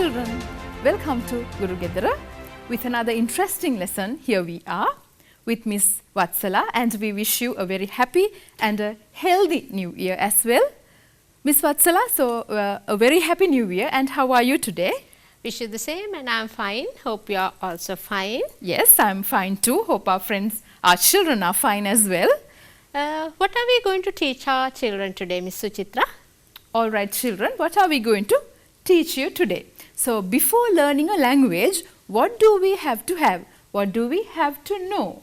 children, welcome to Guru Gedara with another interesting lesson. Here we are with Miss Vatsala, and we wish you a very happy and a healthy new year as well. Miss Vatsala, so a very happy new year, and how are you today? Wish you the same, and I'm fine. Hope you are also fine. Yes, I'm fine too. Hope our friends, our children are fine as well. What are we going to teach our children today, Miss Suchitra? All right, children, what are we going to teach you today? So, before learning a language, what do we have to have? What do we have to know?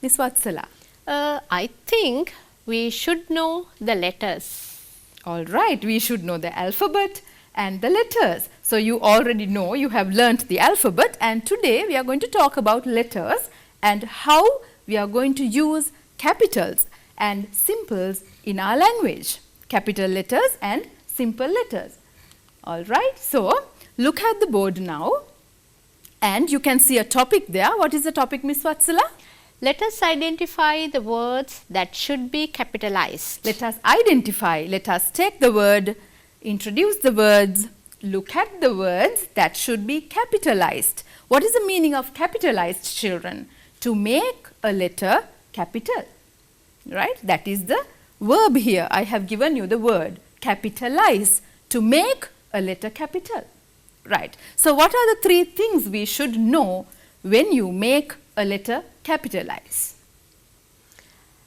Miss Vatsala. I think we should know the letters. All right, we should know the alphabet and the letters. So, you already know, you have learnt the alphabet, and today we are going to talk about letters and how we are going to use capitals and simples in our language. Capital letters and simple letters. All right, so look at the board now, and you can see a topic there. What is the topic, Miss Vatsala? Let us identify the words that should be capitalized. Let us identify, let us take the word, introduce the words, look at the words that should be capitalized. What is the meaning of capitalized, children? To make a letter capital, right? That is the verb here. I have given you the word capitalize, to make a letter capital, right? So, what are the three things we should know when you make a letter capitalize?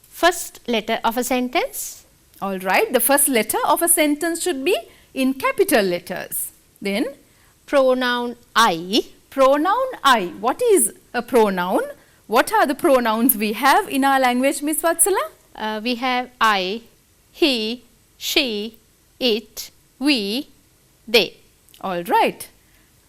First letter of a sentence. All right, the first letter of a sentence should be in capital letters. Then pronoun I. Pronoun I. What is a pronoun? What are the pronouns we have in our language, Miss Vatsala? We have I, he, she, it, we, they. All right.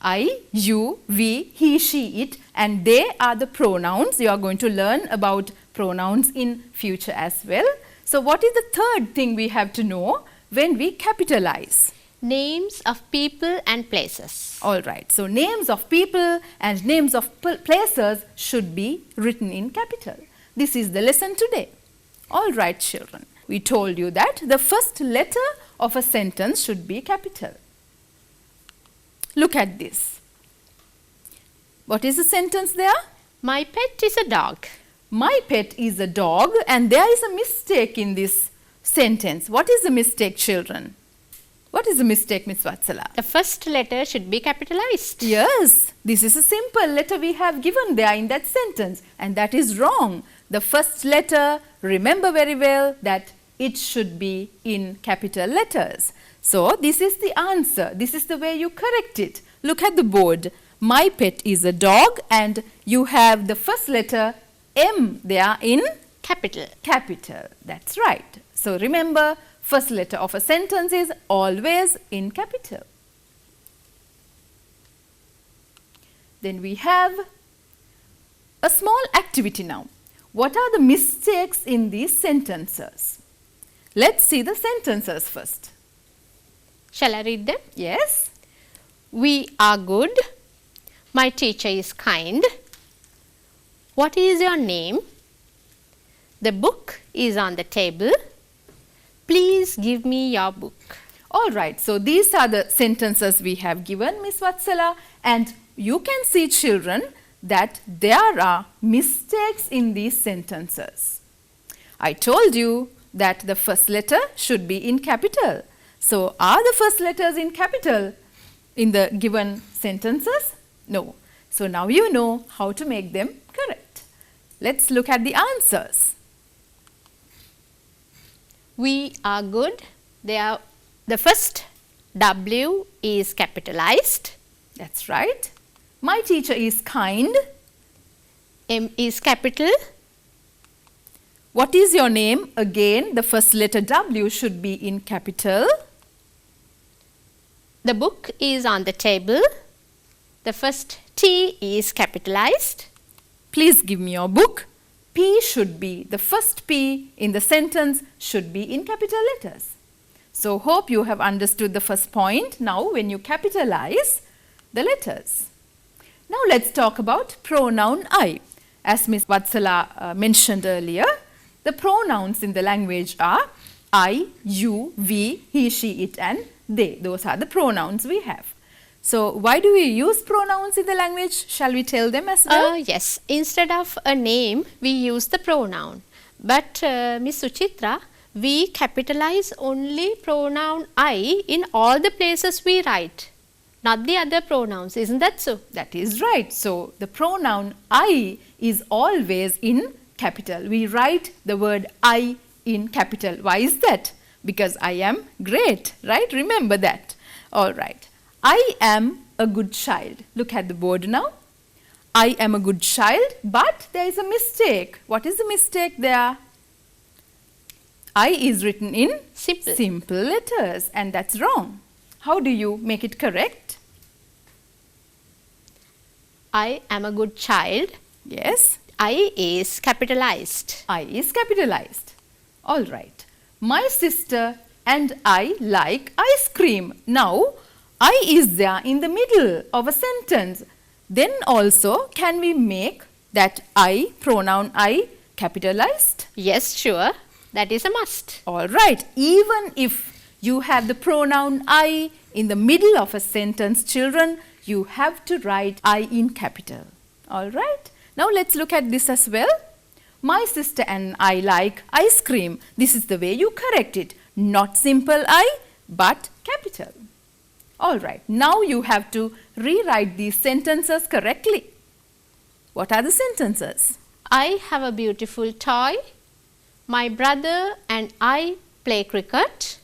I, you, we, he, she, it, and they are the pronouns. You are going to learn about pronouns in future as well. So, what is the third thing we have to know when we capitalize? Names of people and places. All right. So, names of people and names of places should be written in capital. This is the lesson today. All right, children. We told you that the first letter of a sentence should be capital. Look at this. What is the sentence there? My pet is a dog. My pet is a dog, and there is a mistake in this sentence. What is the mistake, children? What is the mistake, Miss Vatsala? The first letter should be capitalized. Yes, this is a simple letter we have given there in that sentence, and that is wrong. The first letter, remember very well that it should be in capital letters. So, this is the answer. This is the way you correct it. Look at the board. My pet is a dog, and you have the first letter M there in capital. Capital. That's right. So, remember, first letter of a sentence is always in capital. Then we have a small activity now. What are the mistakes in these sentences? Let's see the sentences first. Shall I read them? Yes. We are good. My teacher is kind. What is your name? The book is on the table. Please give me your book. All right. So, these are the sentences we have given, Miss Vatsala, and you can see, children, that there are mistakes in these sentences. I told you that the first letter should be in capital. So, are the first letters in capital in the given sentences? No. So, now you know how to make them correct. Let's look at the answers. We are good. The first W is capitalized. That's right. My teacher is kind. M is capital. What is your name? Again, the first letter W should be in capital. The book is on the table. The first T is capitalized. Please give me your book. P should be, the first P in the sentence should be in capital letters. So, hope you have understood the first point now when you capitalize the letters. Now, let's talk about pronoun I. As Miss Vatsala mentioned earlier, the pronouns in the language are I, you, we, he, she, it, and they. Those are the pronouns we have. So, why do we use pronouns in the language? Shall we tell them as well? Yes, instead of a name, we use the pronoun. But Miss Suchitra, we capitalize only pronoun I in all the places we write, not the other pronouns. Isn't that so? That is right. So, the pronoun I is always in capital. We write the word I in capital. Why is that? Because I am great, right? Remember that. All right. I am a good child. Look at the board now. I am a good child, but there is a mistake. What is the mistake there? I is written in simple letters, and that's wrong. How do you make it correct? I am a good child. Yes. I is capitalized. I is capitalized. All right. My sister and I like ice cream. Now, I is there in the middle of a sentence. Then also, can we make that I, pronoun I, capitalized? Yes, sure. That is a must. All right. Even if you have the pronoun I in the middle of a sentence, children, you have to write I in capital. All right. Now, let's look at this as well. My sister and I like ice cream. This is the way you correct it. Not simple I, but capital. All right. Now, you have to rewrite these sentences correctly. What are the sentences? I have a beautiful toy. My brother and I play cricket.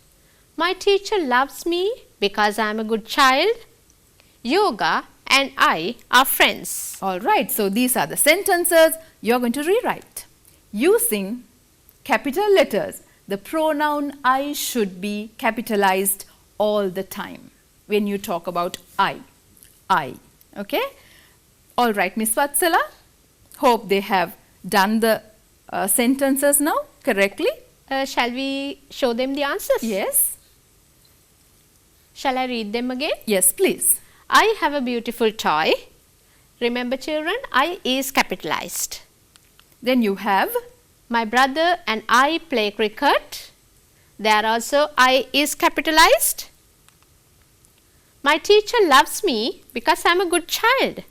My teacher loves me because I am a good child. Yoga and I are friends. All right. So, these are the sentences you are going to rewrite. Using capital letters, the pronoun I should be capitalized all the time when you talk about I. Okay? All right, Miss Vatsala. Hope they have done the sentences now correctly. Shall we show them the answers? Yes. Shall I read them again? Yes, please. I have a beautiful toy. Remember children, I is capitalized. Then you have my brother and I play cricket. There also I is capitalized. My teacher loves me because I am a good child.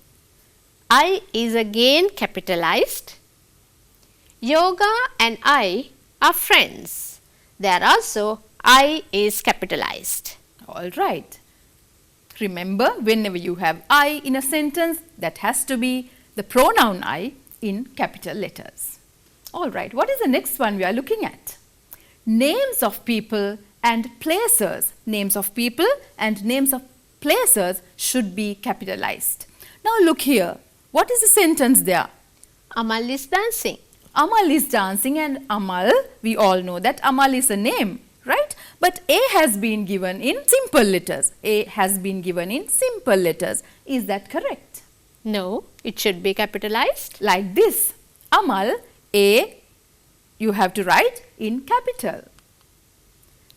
I is again capitalized. Yoga and I are friends. There also I is capitalized. All right. Remember, whenever you have I in a sentence, that has to be the pronoun I in capital letters. All right, what is the next one we are looking at? Names of people and places. Names of people and names of places should be capitalized. Now look here. What is the sentence there? Amal is dancing. Amal is dancing, and Amal, we all know that Amal is a name, right? But A has been given in simple letters. A has been given in simple letters. Is that correct? No, it should be capitalized. Like this. Amal, A, you have to write in capital.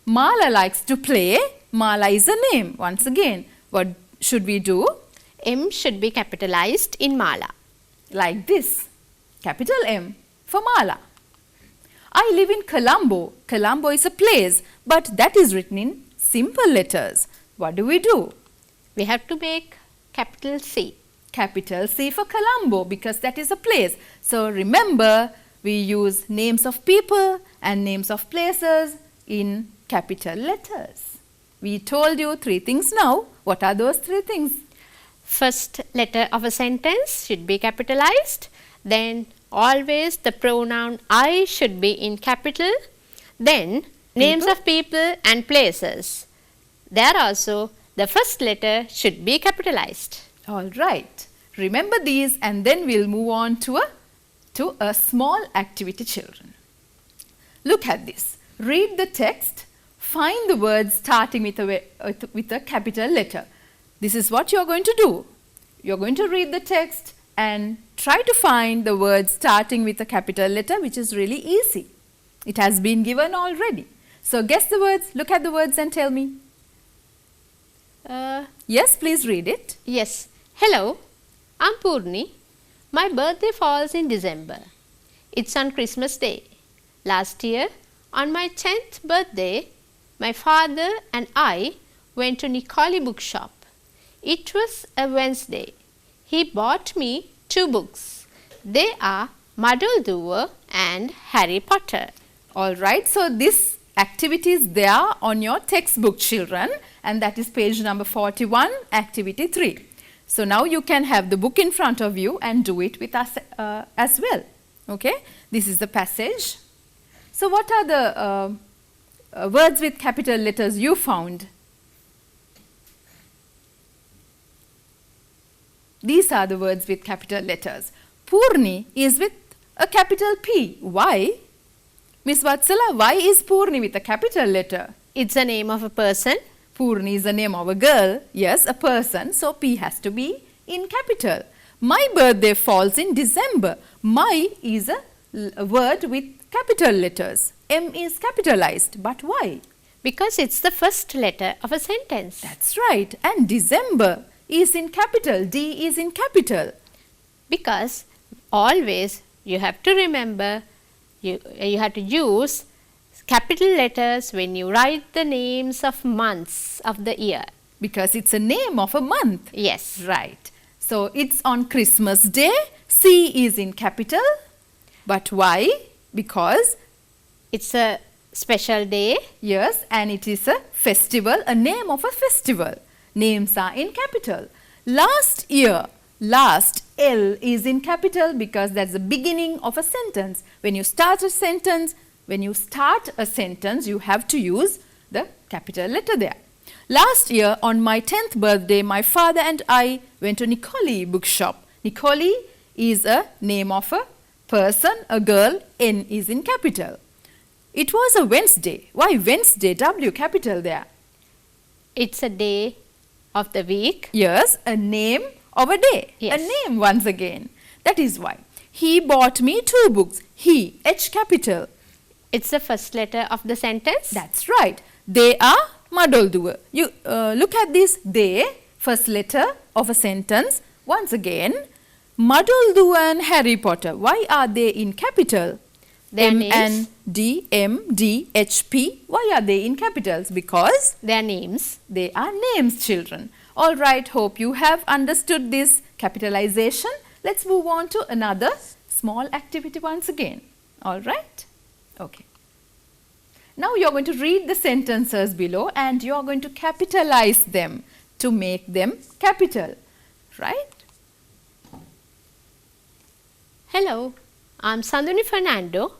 Mala likes to play. Mala is a name. Once again, what should we do? M should be capitalized in Mala. Like this. Capital M for Mala. I live in Colombo. Colombo is a place, but that is written in simple letters. What do? We have to make capital C. Capital C for Colombo, because that is a place. So remember, we use names of people and names of places in capital letters. We told you 3 things now. What are those 3 things? First letter of a sentence should be capitalized. Then always the pronoun I should be in capital. Then names of people and places. There also the first letter should be capitalized. All right. Remember these, and then we'll move on to a small activity, children. Look at this. Read the text. Find the words starting with a capital letter. This is what you're going to do. You're going to read the text and try to find the words starting with a capital letter, which is really easy. It has been given already. So guess the words, look at the words and tell me. Yes, please read it. Yes. Hello, I'm Purni. My birthday falls in December. It's on Christmas Day. Last year, on my 10th birthday, my father and I went to Nikoli bookshop. It was a Wednesday. He bought me 2 books. They are Muddle and Harry Potter. All right, so this activity is there on your textbook, children, and that is page number 41, activity 3. So now you can have the book in front of you and do it with us as well. Okay, this is the passage. So what are the words with capital letters you found? These are the words with capital letters. Purni is with a capital P. Why? Miss Vatsala, why is Purni with a capital letter? It's the name of a person. Purni is the name of a girl. Yes, a person. So P has to be in capital. My birthday falls in December. My is a word with capital letters. M is capitalized. But why? Because it's the first letter of a sentence. That's right. And December is in capital. D is in capital. Because always you have to remember, you have to use capital letters when you write the names of months of the year. Because it's a name of a month. Yes. Right. So it's on Christmas Day. C is in capital. But why? Because it's a special day. Yes, and it is a festival, a name of a festival. Names are in capital. Last year, last L is in capital because that's the beginning of a sentence. When you start a sentence, you have to use the capital letter there. Last year, on my 10th birthday, my father and I went to Nicoli bookshop. Nicoli is a name of a person, a girl. N is in capital. It was a Wednesday. Why Wednesday? W capital there. It's a day of the week. Yes, a name of a day. Yes. A name once again. That is why. He bought me 2 books. He, H capital. It's the first letter of the sentence. That's right. They are Muddle. You look at this. They, first letter of a sentence. Once again, Muddle and Harry Potter. Why are they in capital? Their M, names. N, D, M, D, H, P. Why are they in capitals? Because their names. They are names, children. All right, hope you have understood this capitalization. Let's move on to another small activity once again. All right? Okay. Now you're going to read the sentences below and you're going to capitalize them to make them capital. Right? Hello, I'm Sanduni Fernando.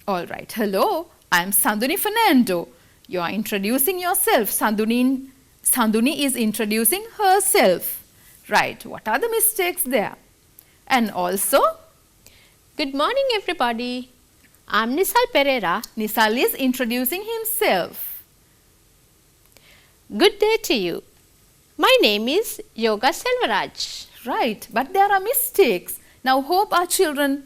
All right. Hello, I'm Sanduni Fernando. You are introducing yourself. Sanduni is introducing herself. Right. What are the mistakes there? And also, good morning everybody. I'm Nisal Pereira. Nisal is introducing himself. Good day to you. My name is Yoga Selvaraj. Right. But there are mistakes. Now hope our children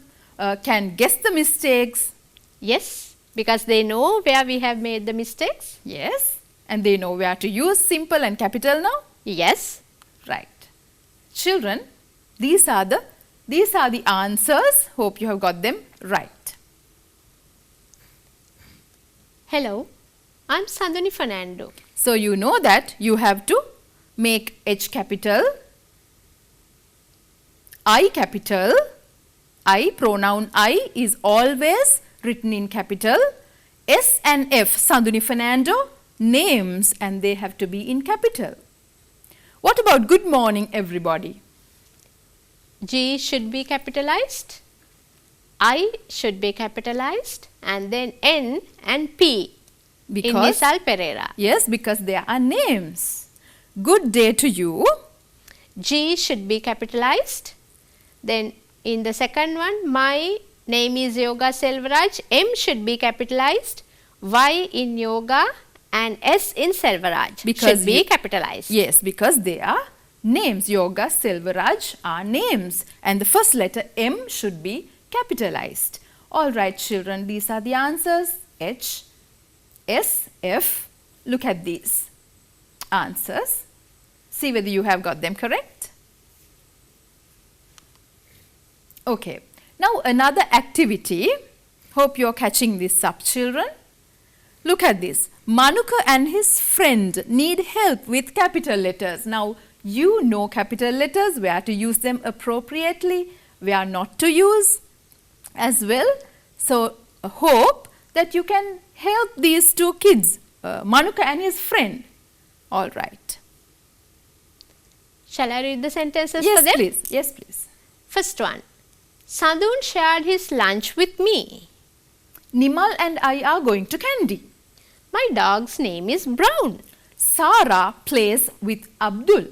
can guess the mistakes. Yes, because they know where we have made the mistakes. Yes. And they know where to use simple and capital now. Yes. Right. Children, these are the answers. Hope you have got them right. Hello, I'm Sanduni Fernando. So you know that you have to make H capital, I capital. I, pronoun I is always written in capital. S and F, Sanduni Fernando, names, and they have to be in capital. What about good morning everybody? G should be capitalized, I should be capitalized, and then N and P in Nisal Pereira. Yes, because they are names. Good day to you. G should be capitalized. Then in the second one, my name is Yoga Selvaraj. M should be capitalized. Y in Yoga and S in Selvaraj should be capitalized. Yes, because they are names. Yoga, Selvaraj are names. And the first letter M should be capitalized. All right, children, these are the answers. H, S, F. Look at these answers. See whether you have got them correct. Okay. Now another activity. Hope you are catching this up, children. Look at this. Manuka and his friend need help with capital letters. Now You know capital letters, where to use them appropriately, where not to use as well. So, I hope that you can help these two kids, Manuka and his friend. All right. Shall I read the sentences Yes, for them? please. Yes, please. First one. Sadun shared his lunch with me. Nimal and I are going to Candy. My dog's name is Brown. Sarah plays with Abdul.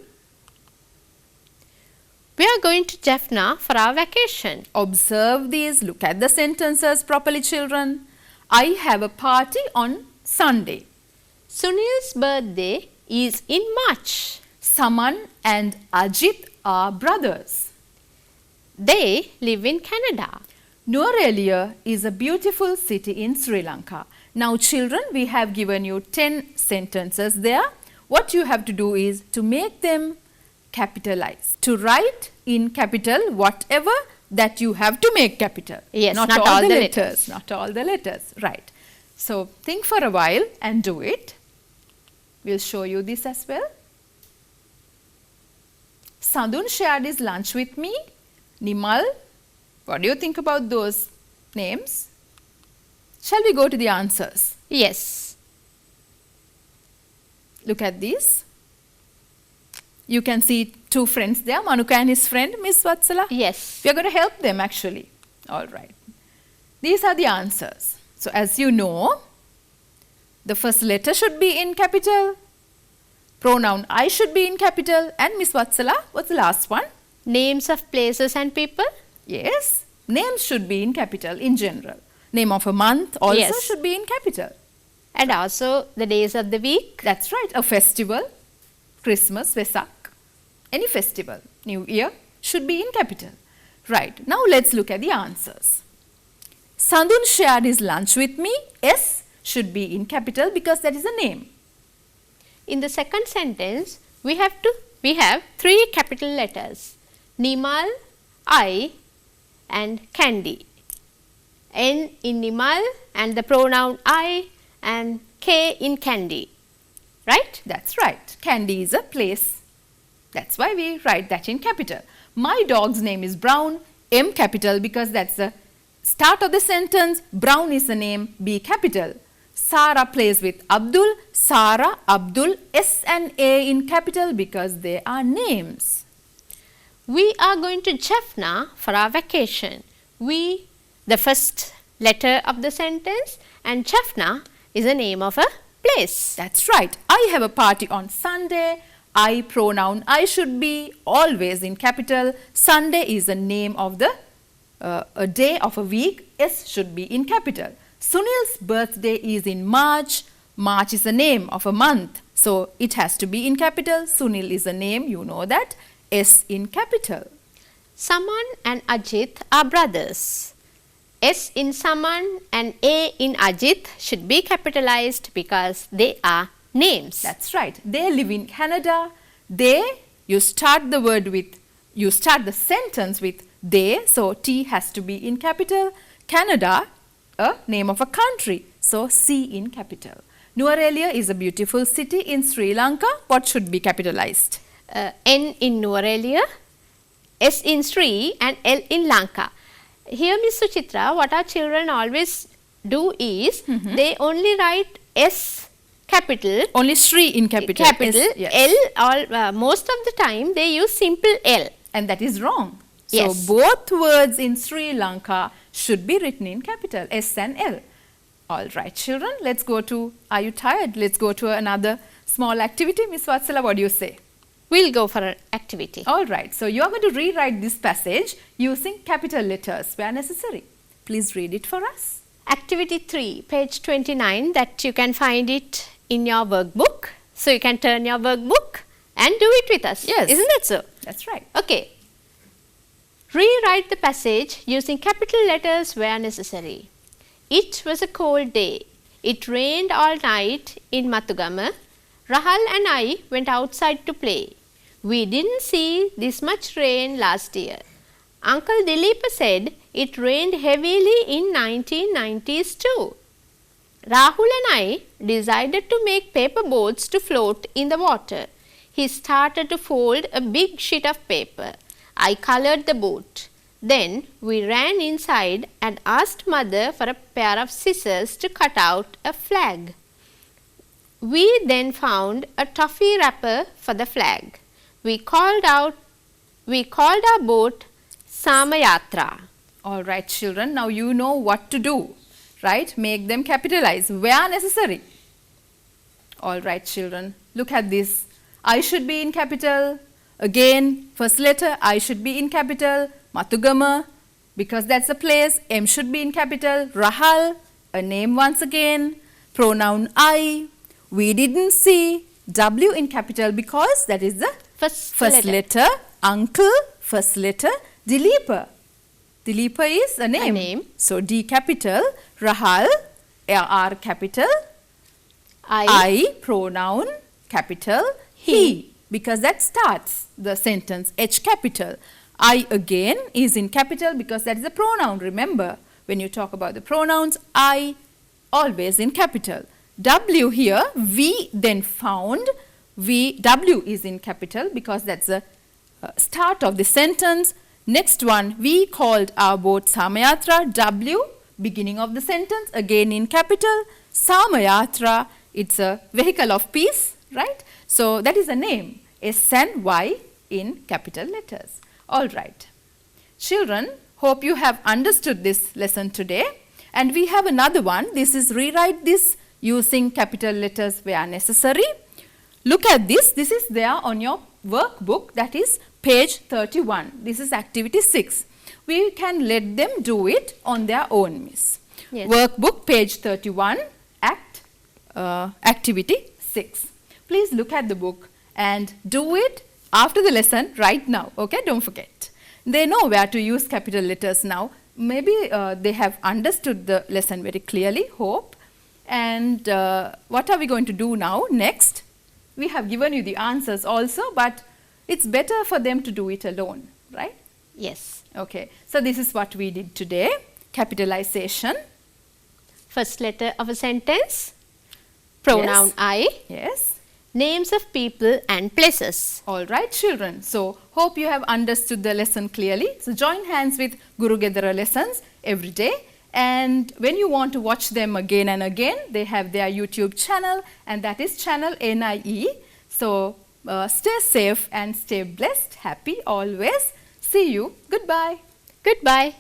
We are going to Jaffna for our vacation. Observe these. Look at the sentences properly, children. I have a party on Sunday. Sunil's birthday is in March. Saman and Ajit are brothers. They live in Canada. Nuwara is a beautiful city in Sri Lanka. Now children, we have given you 10 sentences there. What you have to do is to make them capitalized. To write in capital whatever that you have to make capital. Yes, not all the letters. Not all the letters, right. So think for a while and do it. We'll show you this as well. Sadun shared his lunch with me. Nimal, what do you think about those names? Shall we go to the answers? Yes. Look at these. You can see two friends there, Manuka and his friend, Miss Vatsala. Yes. We are going to help them actually. All right. These are the answers. So as you know, the first letter should be in capital. Pronoun I should be in capital. And Miss Vatsala, what's the last one? Names of places and people? Yes. Names should be in capital in general. Name of a month also Yes. should be in capital. And also the days of the week? That's right. A festival, Christmas, Vesak, any festival, New Year should be in capital. Right. Now let's look at the answers. Sadun shared his lunch with me. S should be in capital because that is a name. In the second sentence, we have 3 capital letters. Nimal, I and Candy. N in Nimal and the pronoun I and K in Candy. Right? That's right. Candy is a place. That's why we write that in capital. My dog's name is Brown, M capital because that's the start of the sentence. Brown is the name, B capital. Sarah plays with Abdul. Sarah, Abdul, S and A in capital because they are names. We are going to Jaffna for our vacation. We, the first letter of the sentence, and Jaffna is the name of a place. That's right. I have a party on Sunday. I pronoun I should be always in capital. Sunday is the name of the a day of a week. S should be in capital. Sunil's birthday is in March. March is the name of a month. So it has to be in capital. Sunil is a name, you know that. S in capital. Saman and Ajit are brothers. S in Saman and A in Ajit should be capitalized because they are names. That's right. They live in Canada. You start the sentence with they, so T has to be in capital. Canada, a name of a country, so C in capital. Nuwara is a beautiful city in Sri Lanka. What should be capitalized? N in Nuwara, S in Sri and L in Lanka. Here, Miss Suchitra, what our children always do is they only write S capital. Only Sri in capital. Capital. Yes. L, most of the time they use simple L. And that is wrong. Yes. So both words in Sri Lanka should be written in capital, S and L. All right, children, let's go to, are you tired? Let's go to another small activity. Miss Vatsala, what do you say? We'll go for an activity. All right, so you are going to rewrite this passage using capital letters where necessary. Please read it for us. Activity 3, page 29, that you can find it in your workbook. So you can turn your workbook and do it with us. Yes. Isn't that so? That's right. Okay. Rewrite the passage using capital letters where necessary. It was a cold day. It rained all night in Mathugama. Rahal and I went outside to play. We didn't see this much rain last year. Uncle Dileepa said it rained heavily in 1990s too. Rahul and I decided to make paper boats to float in the water. He started to fold a big sheet of paper. I colored the boat. Then we ran inside and asked Mother for a pair of scissors to cut out a flag. We then found a toffee wrapper for the flag. We called our boat Samayatra. All right, children, now you know what to do, right? Make them capitalize where necessary. All right, children, look at this. I should be in capital. Again, first letter I should be in capital. Matugama, because that's a place. M should be in capital. Rahal, a name once again. Pronoun I. We didn't see. W in capital because that is the first letter. Uncle, first letter. Dileepa. Dileepa is a name. So D capital. Rahal, R capital. I, pronoun, capital. He, because that starts the sentence. H capital. I again is in capital because that is a pronoun. Remember, when you talk about the pronouns, I always in capital. W here, we then found. W is in capital because that's the start of the sentence. Next one, we called our boat Samayatra. W, beginning of the sentence, again in capital. Samayatra, it's a vehicle of peace, right? So that is a name, S and Y in capital letters. All right. Children, hope you have understood this lesson today. And we have another one. This is rewrite this using capital letters where necessary. Look at this. This is there on your workbook, that is page 31. This is activity 6. We can let them do it on their own, miss. Yes. Workbook page 31, activity 6. Please look at the book and do it after the lesson right now. Okay, don't forget. They know where to use capital letters now. Maybe they have understood the lesson very clearly, hope. And what are we going to do now? Next, we have given you the answers also, but it's better for them to do it alone, right? Yes. Okay, so this is what we did today. Capitalization. First letter of a sentence. Pronoun Yes. I. Yes. Names of people and places. All right, children. So, hope you have understood the lesson clearly. So, join hands with Guru Gedara lessons every day. And when you want to watch them again and again, they have their YouTube channel, and that is channel NIE. So, stay safe and stay blessed, happy always. See you. Goodbye. Goodbye.